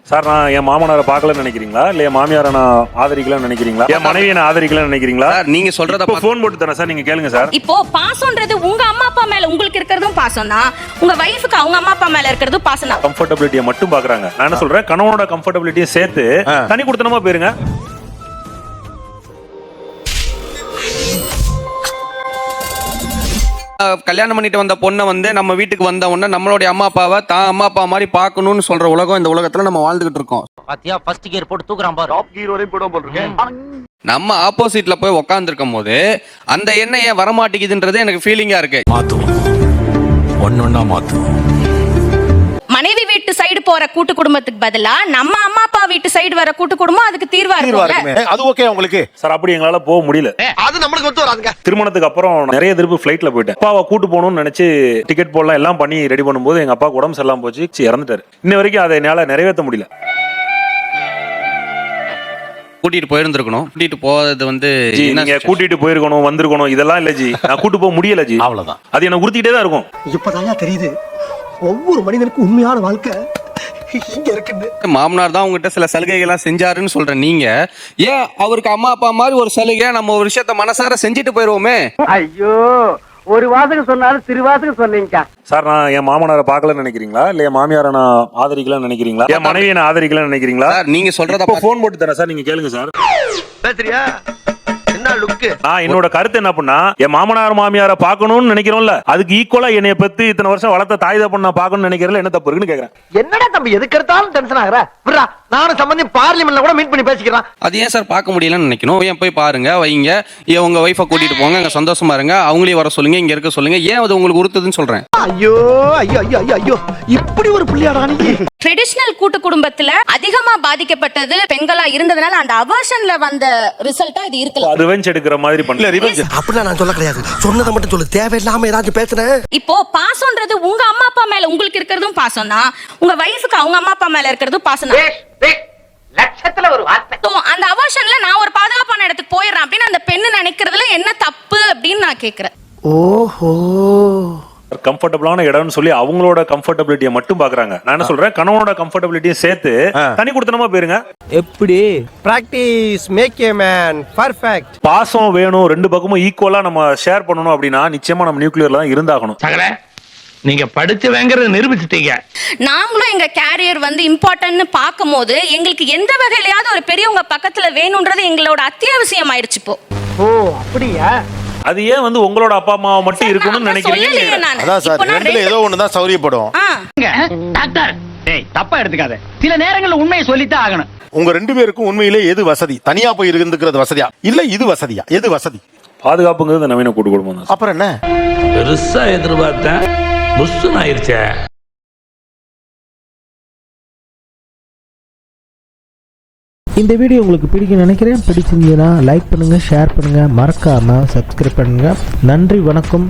Sir நான் என் மாமனாரை பார்க்கலன்னு நினைக்கிறீங்களா இல்ல என் மாமியாரை நான் ஆதரிக்கலன்னு நினைக்கிறீங்களா என் மனைவியை நான் ஆதரிக்கலன்னு நினைக்கிறீங்களா நீங்க சொல்றத ஃபோன் போட்டு தரேன் சார், நீங்க கேளுங்க சார். இப்போ பாசம்ன்றது உங்க அம்மா அப்பா மேல உங்களுக்கு இருக்கிறதும் பாசம் தான், உங்க வைஃப்க்கு அவங்க அம்மா அப்பா மேல இருக்கிறதும் பாசம் தான். கம்ஃபர்டபிலிட்டியை மட்டும் பாக்குறாங்க. நான் என்ன சொல்றேன், கணவனோட கம்ஃபர்டபிலிட்டியை சேர்த்து தனி கொடுத்தனமா போயிருங்க. கல்யாணம் பண்ணிட்டு வந்த பொண்ணை வந்து நம்ம வீட்டுக்கு வந்த உடனே நம்மளுடைய அம்மா அப்பாவை தான் அம்மா அப்பா மாதிரி பார்க்கணும்னு சொல்ற உலகம் இந்த உலகத்துல நம்ம வாழ்ந்துகிட்டு இருக்கோம். பாத்தியா ஃபர்ஸ்ட் கியர் போட்டு தூக்குறான் பாரு. டாப் கியர் வரை போட போறேன். நம்ம ஆப்போசிட்ல போய் உட்கார்ந்துருக்கும் போது அந்த எண்ணெய் ஏன் வரமாட்டேங்குதுன்றது எனக்கு ஃபீலிங்கா இருக்கு. மாத்துவோம், ஒன்னொன்னா மாத்துவோம். மனைவி வீட்டு சைடு போற கூட்டு குடும்பத்துக்கு பதிலா நம்ம அம்மா அப்பா வீட்டு சைடு வர கூட்டு குடும்பம் அதுக்கு தீர்வா இருக்குமே. அது ஓகே உங்களுக்கு சார்? அப்படி எங்களால போக முடியல. அது நம்மளுக்கு ஒத்து வராதுங்க. திருமணத்துக்கு அப்புறம் நிறைய திருப்பு ஃபிளைட்ல போயிட்டேன். அப்பாவை கூட்டு போகணும்னு நினைச்சு டிக்கெட் போடலாம் எல்லாம் பண்ணி ரெடி பண்ணும்போது எங்க அப்பா உடம்பு சரியில்லாம போச்சு, இறந்துட்டாரு. இன்ன வரைக்கும் அதை என்னால நிறைவேற்ற முடியல. கூட்டிட்டு போயிருந்திருக்கணும், கூட்டிட்டு போறது வந்து நீங்க கூட்டிட்டு போயிருக்கணும், வந்திருக்கணும், இதெல்லாம் இல்ல ஜி. நான் கூட்டு போக முடியல ஜி, அவ்வளவுதான். அது என்ன உறுத்திட்டே தான் இருக்கும். இப்பதான் தெரியுது ஒவ்வொரு மனிதனுக்கும் உண்மையான வாழ்க்கை இங்க இருக்குது. மாமனார் தான் உங்ககிட்ட சில சலுகைகள்லாம் செஞ்சாருன்னு சொல்ற நீங்க ஏன் அவருக்கு அம்மா அப்பா மாதிரி ஒரு சலுகை நம்ம ஒரு விஷயத்த மனசார செஞ்சுட்டு போயிருவோமே. ஐயோ, ஒரு வாசகம் சொன்னாலும் திருவாசகம் சொன்னீங்க சார். நான் என் மாமனாரை பார்க்கலன்னு நினைக்கிறீங்களா இல்ல என் மாமியாரை நான் ஆதரிக்கலன்னு நினைக்கிறீங்களா என் மனைவியை நான் ஆதரிக்கலன்னு நினைக்கிறீங்களா? நீங்க சொல்றத போன் போட்டு தரேன் சார், நீங்க கேளுங்க சார். பேசுறியா? என்ன லுக்கு? நான் என்னோட கருத்து என்ன பண்ணா, என் மாமனார் மாமியாரை பார்க்கணும்னு நினைக்கிறோம்ல, அதுக்கு ஈக்குவலா என்னைய பத்தி இத்தனை வருஷம் வளர்த்த தாய் தப்ப நான் பார்க்கணும்னு நினைக்கிறேன். என்ன தப்பு இருக்குன்னு கேக்குறேன். என்னடா தம்பி எதுக்கு எடுத்தாலும் டென்ஷன் ஆகுற? விட்றா, நானும் சம்பந்தி பார்லிமெண்ட்ல கூட மீட் பண்ணி பேசிக்கிறேன். அது ஏன் சார் பார்க்க முடியலன்னு நினைக்கணும்? ஏன் போய் பாருங்க, வைங்க, உங்க வைஃபை கூட்டிட்டு போங்க, அங்க சந்தோஷமா இருங்க, அவங்களையும் வர சொல்லுங்க, இங்க இருக்க சொல்லுங்க. ஏன் அது உங்களுக்கு உறுத்துதுன்னு சொல்றேன். ஐயோ ஐயோ ஐயோ ஐயோ ஐயோ, இப்படி ஒரு புள்ளியாடா நீ. ட்ரெடிஷனல் கூட்டு குடும்பத்துல அதிகமா பாதிக்கப்பட்டது பெண்களா இருந்ததுனால அந்த அவர்ஷன்ல வந்த ரிசல்ட்டா இது இருக்கலாம். ரிவெஞ்ச் எடுக்கிற மாதிரி பண்ணல. ரிவெஞ்ச் அப்படிலாம் நான் சொல்ல கிடையாது, சொன்னதை மட்டும் சொல்லு, தேவையில்லாம ஏதாச்சும் பேசுறேன். இப்போ பாசம்ன்றது உங்க அம்மா அப்பா மேல உங்களுக்கு இருக்கிறதும் பாசம் தான், உங்க வைஃப்க்கு அவங்க அம்மா அப்பா மேல இருக்கிறதும் பாசம் தான். லட்சத்துல ஒரு வார்த்தை. அந்த அவர்ஷன்ல நான் ஒரு பாதுகாப்பான இடத்துக்கு போயிடுறேன் அப்படின்னு அந்த பெண்ணு நினைக்கிறதுல என்ன தப்பு அப்படின்னு நான் கேக்குறேன். ஓஹோ, கம்ஃபர்டபிளான இடம்னு சொல்லி அவங்களோட கம்ஃபர்டபிலிட்டியை மட்டும் பாக்குறாங்க. நான் என்ன சொல்றேன், கணவனோட கம்ஃபர்டபிலிட்டியை சேர்த்து தனி கொடுத்தனமா போயிருங்க. எப்படி? Practice make a man perfect. பாசம் வேணும், ரெண்டு பக்கமும் ஈக்குவலா நம்ம ஷேர் பண்ணணும் அப்படின்னா நிச்சயமா நம்ம நியூக்ளியர்ல தான் இருந்தாகணும். நீங்க படிச்சவங்கிறத நிரூபிச்சிட்டீங்க. நாங்களும் எங்க கேரியர் வந்து இம்பார்ட்டன்ட்னு பார்க்கும்போது எங்களுக்கு எந்த வகையிலயாவது ஒரு பெரியவங்க பக்கத்துல வேணும்ன்றது எங்களோட அத்தியாவசியம் ஆயிடுச்சு இப்போ. ஓ அப்படியா? அது ஏன் வந்து உங்களோட அப்பா அம்மாவை மட்டும் இருக்கணும்னு நினைக்கிறீங்க? அதான் சார், ரெண்டுல ஏதோ ஒண்ணுதான் சௌரியப்படும். டாக்டர், டேய் தப்பா எடுத்துக்காத. சில நேரங்கள்ல உண்மையை சொல்லித்தான் ஆகணும். உங்க ரெண்டு பேருக்கும் உண்மையிலே எது வசதி? தனியா போய் இருந்துக்கிறது வசதியா இல்ல இது வசதியா? எது வசதி? பாதுகாப்புங்கிறது நவீன கூட்டு குடும்பம் தான். அப்புறம் என்ன பெருசா எதிர்பார்த்தேன், புஷ்ஷுன்னு ஆயிருச்சே. இந்த வீடியோ உங்களுக்கு பிடிக்கும்னு நினைக்கிறேன். பிடிச்சிருந்தீங்கன்னா லைக் பண்ணுங்கள், ஷேர் பண்ணுங்கள், மறக்காமல் சப்ஸ்கிரைப் பண்ணுங்கள். நன்றி, வணக்கம்.